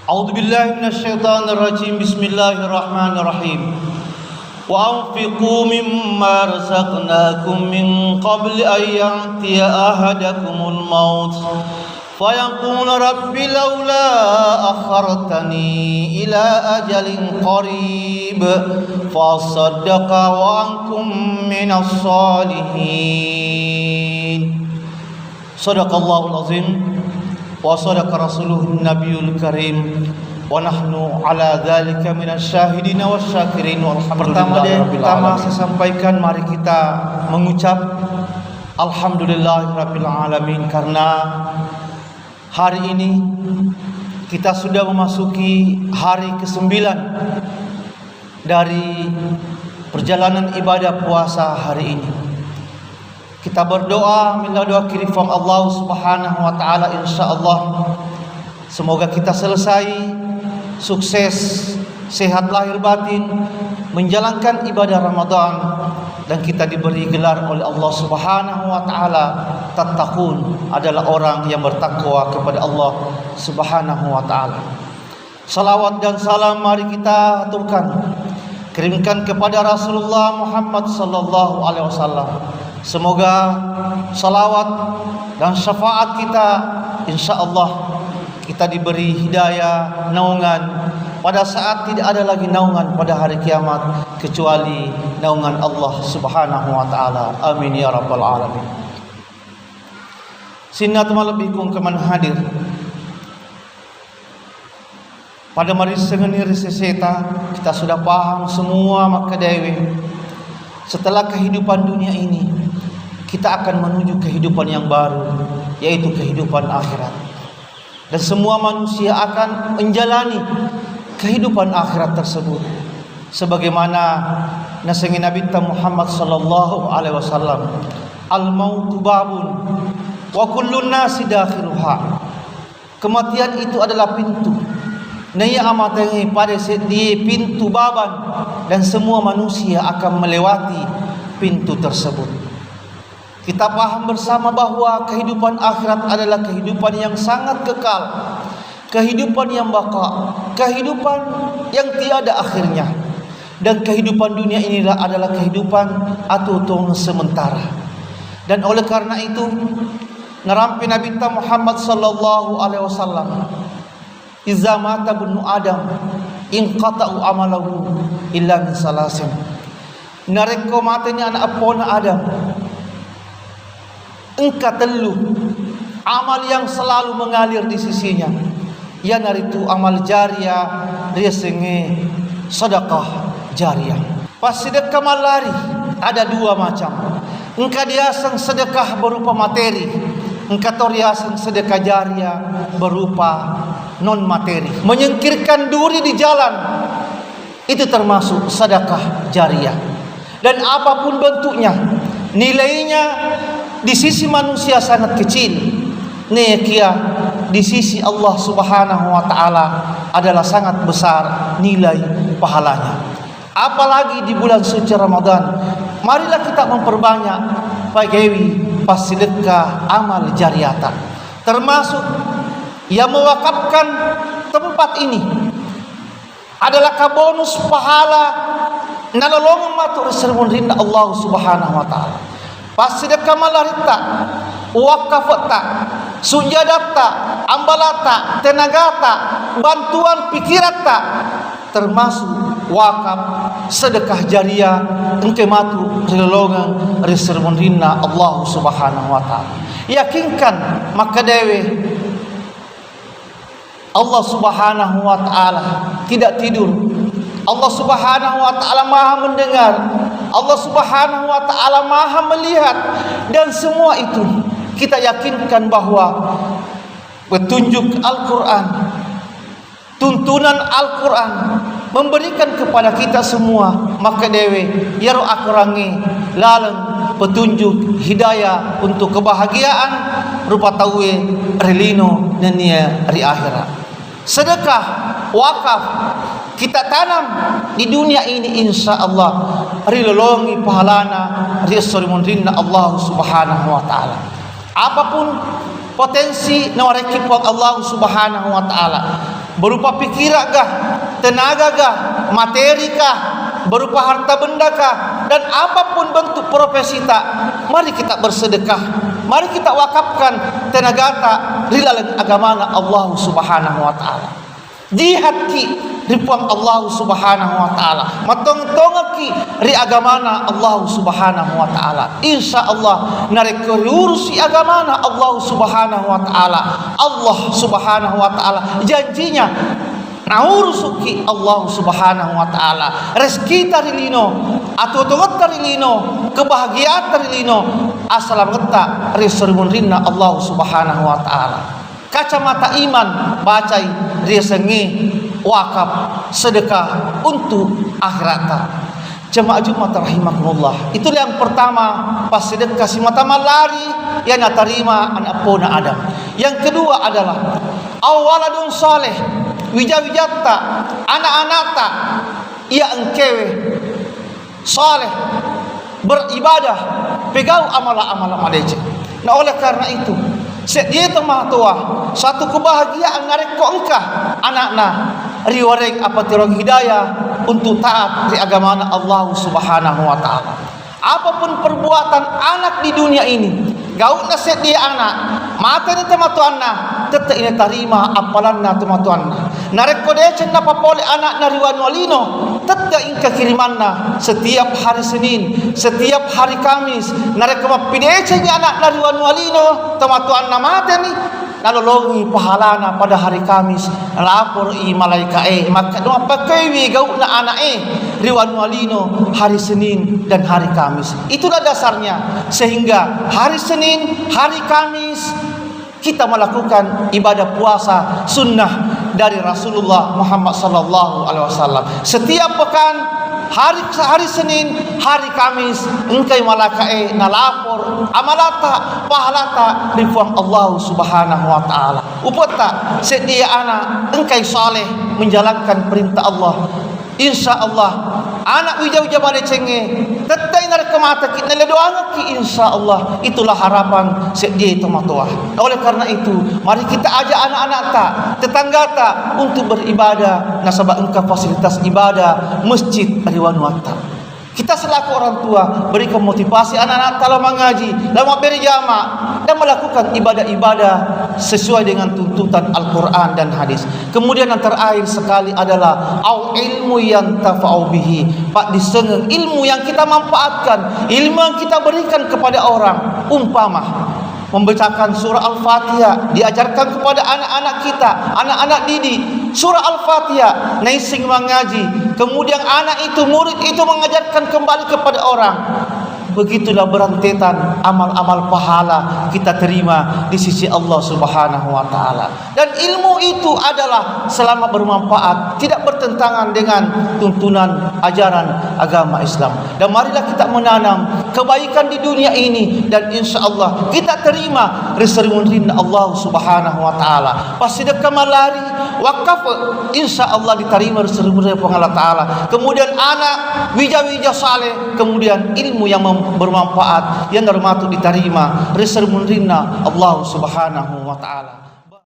A'udzu billahi minasyaitonir rajim. Bismillahirrahmanirrahim. Wa anfiqu mimma razaqnakum min qabli an ya'tiya ahadakumul maut فيقول رب لولا أخرتني إلى أجل قريب فأصدق وأكن من الصالحين صدق الله العظيم وصدق رسوله النبي الكريم ونحن على ذلك من الشاهدين والشاكرين Pertama saya sampaikan, mari kita mengucap Alhamdulillahirabbil alamin, karena hari ini kita sudah memasuki hari ke-9 dari perjalanan ibadah puasa hari ini. Kita berdoa minta doa kirifam Allah Subhanahu wa taala, insyaallah semoga kita selesai sukses, sehat lahir batin menjalankan ibadah Ramadan, dan kita diberi gelar oleh Allah Subhanahu wa taala tattaqun, adalah orang yang bertakwa kepada Allah Subhanahu wa taala. Salawat dan salam mari kita aturkan, kirimkan kepada Rasulullah Muhammad sallallahu alaihi wasallam. Semoga salawat dan syafaat kita, insyaallah kita diberi hidayah, naungan pada saat tidak ada lagi naungan pada hari kiamat kecuali naungan Allah Subhanahu wa taala. Amin ya rabbal alamin. Sinat malebikung keman hadir pada mari sengenir seseta, kita sudah paham semua maka dewe setelah kehidupan dunia ini kita akan menuju kehidupan yang baru, yaitu kehidupan akhirat. Dan semua manusia akan menjalani kehidupan akhirat tersebut sebagaimana nasihat Nabi Muhammad sallallahu alaihi wasallam, al-mautu babun wa kullun nasi dakhiluha. Kematian itu adalah pintu. Naya amatangi pada di pintu baban, dan semua manusia akan melewati pintu tersebut. Kita paham bersama bahwa kehidupan akhirat adalah kehidupan yang sangat kekal, kehidupan yang baka, kehidupan yang tiada akhirnya. Dan kehidupan dunia inilah adalah kehidupan atau sementara. Dan oleh karena itu narampi Nabi Muhammad sallallahu alaihi wasallam, iza mata ibnu adam inqata'u amalahu illa min salasin. Nareko matanya anak apona Adam, engka telu amal yang selalu mengalir di sisinya, ya naritu amal jariah, dia senge sedekah jariah. Pas sedekah malari ada dua macam. Engka diasang sedekah berupa materi, engka toriasang sedekah jariah berupa non materi. Menyingkirkan duri di jalan itu termasuk sedekah jariah. Dan apapun bentuknya, nilainya di sisi manusia sangat kecil, nekia di sisi Allah Subhanahu wa taala adalah sangat besar nilai pahalanya. Apalagi di bulan suci Ramadan, marilah kita memperbanyak pagawi pas sedekah amal jariatan, termasuk yang mewakafkan tempat ini adalah kabonus pahala nalolong matur sermun rinda Allah Subhanahu wa taala. Pasidaka malarita, wakafata, sujadata, ambalata, tenagata, bantuan pikirata, termasuk wakaf, sedekah jariah, engke matu relongan resermun rinna Allah Subhanahu wa taala. Yakinkan maka dewe Allah Subhanahu wa taala tidak tidur. Allah Subhanahu wa taala Maha mendengar. Allah Subhanahu wa taala Maha melihat, dan semua itu kita yakinkan bahwa petunjuk Al-Qur'an, tuntunan Al-Qur'an memberikan kepada kita semua maka dewe yaro akurangi laleng petunjuk hidayah untuk kebahagiaan rupa tawe relino nenia ri akhirat. Sedekah wakaf kita tanam di dunia ini, insyaallah rilolongi pahalana risorimun rinna Allah Subhanahu wa taala. Apapun potensi nawarekipot Allah Subhanahu wa taala, berupa pikiran kah, tenaga kah, materi kah, berupa harta benda kah, dan apapun bentuk profesi tak, mari kita bersedekah, mari kita wakafkan tenaga tak rila agama Allah Subhanahu wa taala. Jihad ki ripuang Allah Subhanahu wa taala, matong-tong ki ri agamana Allah Subhanahu wa taala. Insyaallah narek urusi agamana Allah Subhanahu wa taala. Allah Subhanahu wa taala janjinya naurusuki Allah Subhanahu wa taala rezeki tarilino atau tongot tarilino kebahagiaan tarilino asalam geta risurmun rinna Allah Subhanahu wa taala. Kacamata iman bacai risengi wakaf sedekah untuk akhirat. Jemaah Jumat rahimakumullah, itu yang pertama pas sedekah si mata malari yang terima anak pona Adam. Yang kedua adalah awaladun saleh wija-wijata anak-anata ia engkewe saleh beribadah pegau amala-amala malece. Nah oleh karena itu dia temah tua satu kebahagiaan ngarek ko engkah anakna riwareng apa tirong hidayah untuk taat di agama Allah Subhanahu wa taala. Apapun perbuatan anak di dunia ini, gaul naset dia anak, mata ni temah tuanna, tetap ini tarima apalan na temah tuanna. Narek ko dia cenna papole anak nariwan walino, tetap ingka kirimanna setiap hari Senin, setiap hari Kamis. Narek ko mapidece ni anak nariwan walino, temah tuanna mata ni. Nalolongi pahalana pada hari Kamis lapor i malaika maka doa pakai gau na anak riwan walino hari Senin dan hari Kamis. Itulah dasarnya sehingga hari Senin, hari Kamis kita melakukan ibadah puasa sunnah dari Rasulullah Muhammad sallallahu alaihi wasallam. Setiap pekan hari Senin, hari Kamis engkai malaika nalapor amalata pahalata di puang Allah Subhanahu wa taala. Upata sedia anak engkai saleh menjalankan perintah Allah. Insyaallah anak wija-wija bade cenge tetay nar kemata kita le doa ki insyaallah itulah harapan sedia tomatua. Oleh karena itu mari kita ajak anak-anak ta tetangga ta untuk beribadah nasabah engkau fasilitas ibadah masjid riwan wata. Kita selaku orang tua berikan motivasi anak-anak dalam mengaji, dalam berjamaah dan melakukan ibadah-ibadah sesuai dengan tuntutan Al-Quran dan hadis. Kemudian yang terakhir sekali adalah au ilmu yang tafa'u bihi, pak disengeng ilmu yang kita manfaatkan, ilmu yang kita berikan kepada orang. Umpama membacakan surah Al-Fatihah diajarkan kepada anak-anak kita, anak-anak didik surah Al-Fatihah naising mengaji, kemudian anak itu murid itu mengajarkan kembali kepada orang. Begitulah berantetan amal-amal pahala kita terima di sisi Allah Subhanahu wa taala. Dan ilmu itu adalah selama bermanfaat, tidak bertentangan dengan tuntunan ajaran agama Islam. Dan marilah kita menanam kebaikan di dunia ini dan insyaallah kita terima rizqun Allah Subhanahu wa taala. Pasti sedekah malari wakaf insyaallah diterima rizqun Allah taala. Kemudian anak wija-wija saleh, kemudian ilmu yang bermanfaat yang termasuk diterima rizqun Allah Subhanahu wa taala.